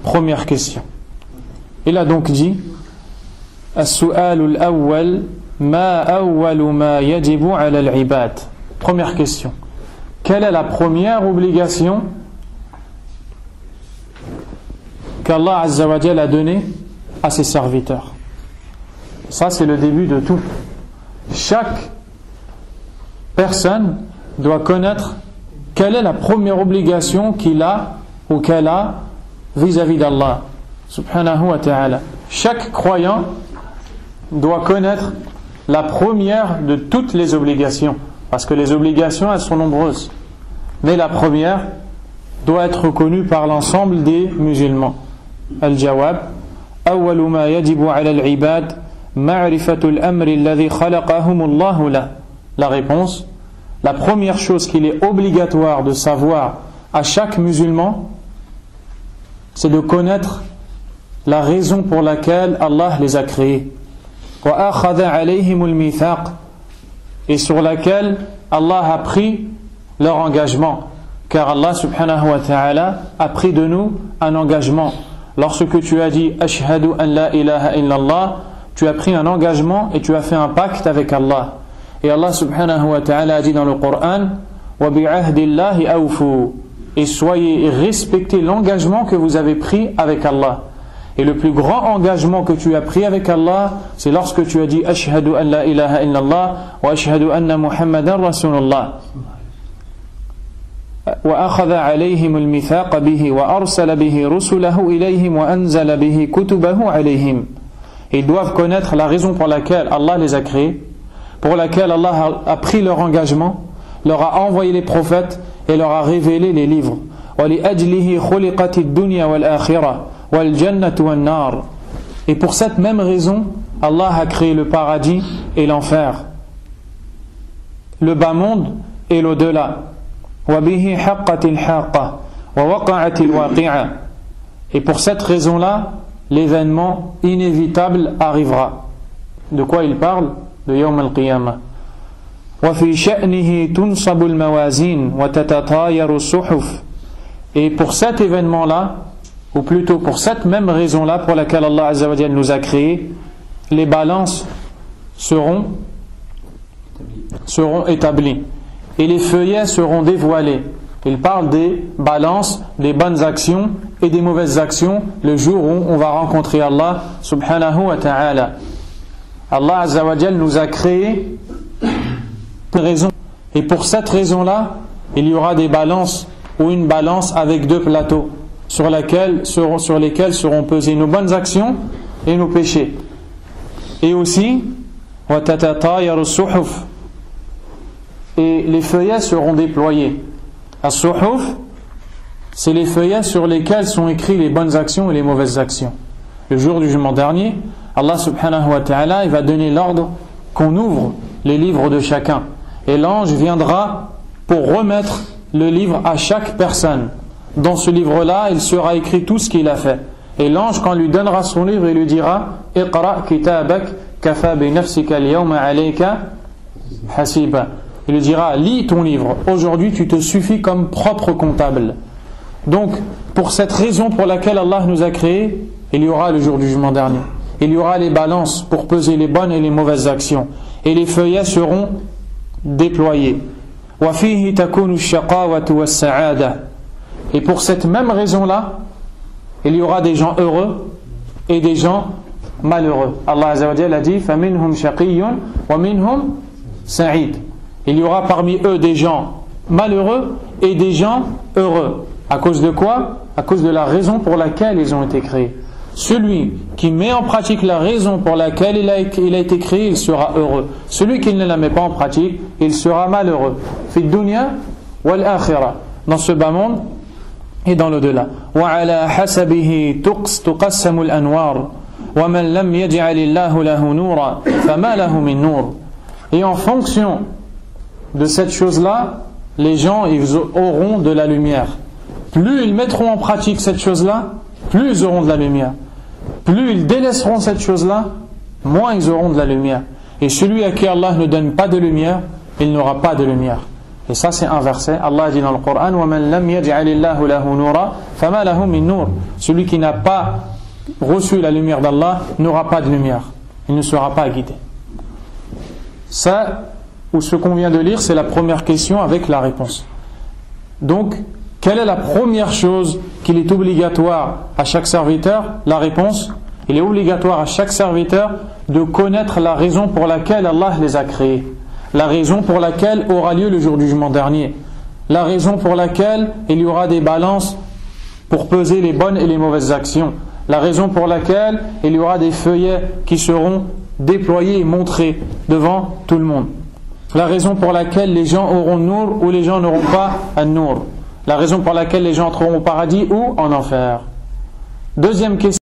Première question. Il a donc dit As-su'al al-awwal ma awwal ma yajibu ala al-ibad. Première question. Quelle est la première obligation qu'Allah Azza wa Jalla a donnée à ses serviteurs? Ça, c'est le début de tout. Chaque personne doit connaître quelle est la première obligation qu'il a ou qu'elle a vis-à-vis d'Allah subhanahu wa ta'ala. Chaque croyant doit connaître la première de toutes les obligations, parce que les obligations, elles sont nombreuses, mais la première doit être reconnue par l'ensemble des musulmans. Al-Jawab awwalu ma yajibu ala al-ibad ma'rifatu al-amri alladhi khalaqahum Allah la. La réponse, la première chose qu'il est obligatoire de savoir à chaque musulman, c'est de connaître la raison pour laquelle Allah les a créés. Wa akhadha alayhimul mithaq, et sur laquelle Allah a pris leur engagement, car Allah subhanahu wa ta'ala a pris de nous un engagement. Lorsque tu as dit ashhadu an la ilaha illallah, tu as pris un engagement et tu as fait un pacte avec Allah. Et Allah subhanahu wa ta'ala a dit dans le Coran wa bi'ahdillahi awfu, et soyez et respectez l'engagement que vous avez pris avec Allah. Et le plus grand engagement que tu as pris avec Allah, c'est lorsque tu as dit ashhadu an la ilaha illallah wa ashhadu anna muhammadan rasulullah. Wa akhadha alayhim al-mithaq bihi wa arsala bihi rusulahu ilayhim wa anzala bihi kutubahu alayhim. Ils doivent connaître la raison pour laquelle Allah les a créés, pour laquelle Allah a pris leur engagement, leur a envoyé les prophètes et leur a révélé les livres. Wa li ajlihi khuliqat ad-dunya wal akhirah. Et pour cette même raison, Allah a créé le paradis et l'enfer, le bas monde et l'au-delà. Et pour cette raison-là, l'événement inévitable arrivera. De quoi il parle? De Yawm al-Qiyamah. Et pour cet événement-là, ou plutôt pour cette même raison-là pour laquelle Allah Azza wa Jalla nous a créés, les balances seront établies et les feuillets seront dévoilés. Il parle des balances, des bonnes actions et des mauvaises actions le jour où on va rencontrer Allah subhanahu wa ta'ala. Allah Azza wa Jalla nous a créés pour une raison, et pour cette raison-là, il y aura des balances ou une balance avec deux plateaux sur lesquels seront pesées nos bonnes actions et nos péchés. Et aussi, et les feuillets seront déployés. As-suhuf, c'est les feuillets sur lesquels sont écrits les bonnes actions et les mauvaises actions. Le jour du jugement dernier, Allah subhanahu wa ta'ala, il va donner l'ordre qu'on ouvre les livres de chacun. Et l'ange viendra pour remettre le livre à chaque personne. Dans ce livre-là, il sera écrit tout ce qu'il a fait. Et l'ange, quand lui donnera son livre, il lui dira Iqra kitabak kafa bi nafsika al-yawma alayka hasiba. Il lui dira lis ton livre. Aujourd'hui, tu te suffis comme propre comptable. Donc, pour cette raison pour laquelle Allah nous a créés, il y aura le jour du jugement dernier. Il y aura les balances pour peser les bonnes et les mauvaises actions. Et les feuillets seront déployés. Wa fihi takunu ash-shaqawatu was-sa'ada. Et pour cette même raison-là, il y aura des gens heureux et des gens malheureux. Allah Azza wa Jalla a dit فَمِنْهُمْ شَقِيٌّ وَمِنْهُمْ سَعِيدٌ. Il y aura parmi eux des gens malheureux et des gens heureux. À cause de quoi? À cause de la raison pour laquelle ils ont été créés. Celui qui met en pratique la raison pour laquelle il a été créé, il sera heureux. Celui qui ne la met pas en pratique, il sera malheureux. فِي الدُّنْيَا وَالْآخِرَةِ. Dans ce bas monde et dans l'au-delà. وَعَلَى حَسَبِهِ تُقَسَّمُ الْأَنْوَارُ وَمَنْ لَمْ يَجْعَلِ اللَّهُ لَهُ نُورًا فَمَا لَهُ مِنْ نُورٍ. Et en fonction de cette chose-là, les gens ils auront de la lumière. Plus ils mettront en pratique cette chose-là, plus ils auront de la lumière. Plus ils délaisseront cette chose-là, moins ils auront de la lumière. Et celui à qui Allah ne donne pas de lumière, il n'aura pas de lumière. Et ça c'est inversé. Allah dit dans le Coran وَمَنْ لَمْ يَجْعَلِ اللَّهُ لَهُ نُورًا فَمَا لَهُ مِنْ نُورٍ. Celui qui n'a pas reçu la lumière d'Allah n'aura pas de lumière, il ne sera pas guidé. Ça, ou ce qu'on vient de lire, c'est la première question avec la réponse. Donc, quelle est la première chose qu'il est obligatoire à chaque serviteur? La réponse, il est obligatoire à chaque serviteur de connaître la raison pour laquelle Allah les a créés, la raison pour laquelle aura lieu le jour du jugement dernier, la raison pour laquelle il y aura des balances pour peser les bonnes et les mauvaises actions, la raison pour laquelle il y aura des feuillets qui seront déployés et montrés devant tout le monde, la raison pour laquelle les gens auront Nour ou les gens n'auront pas un Nour, la raison pour laquelle les gens entreront au paradis ou en enfer. Deuxième question.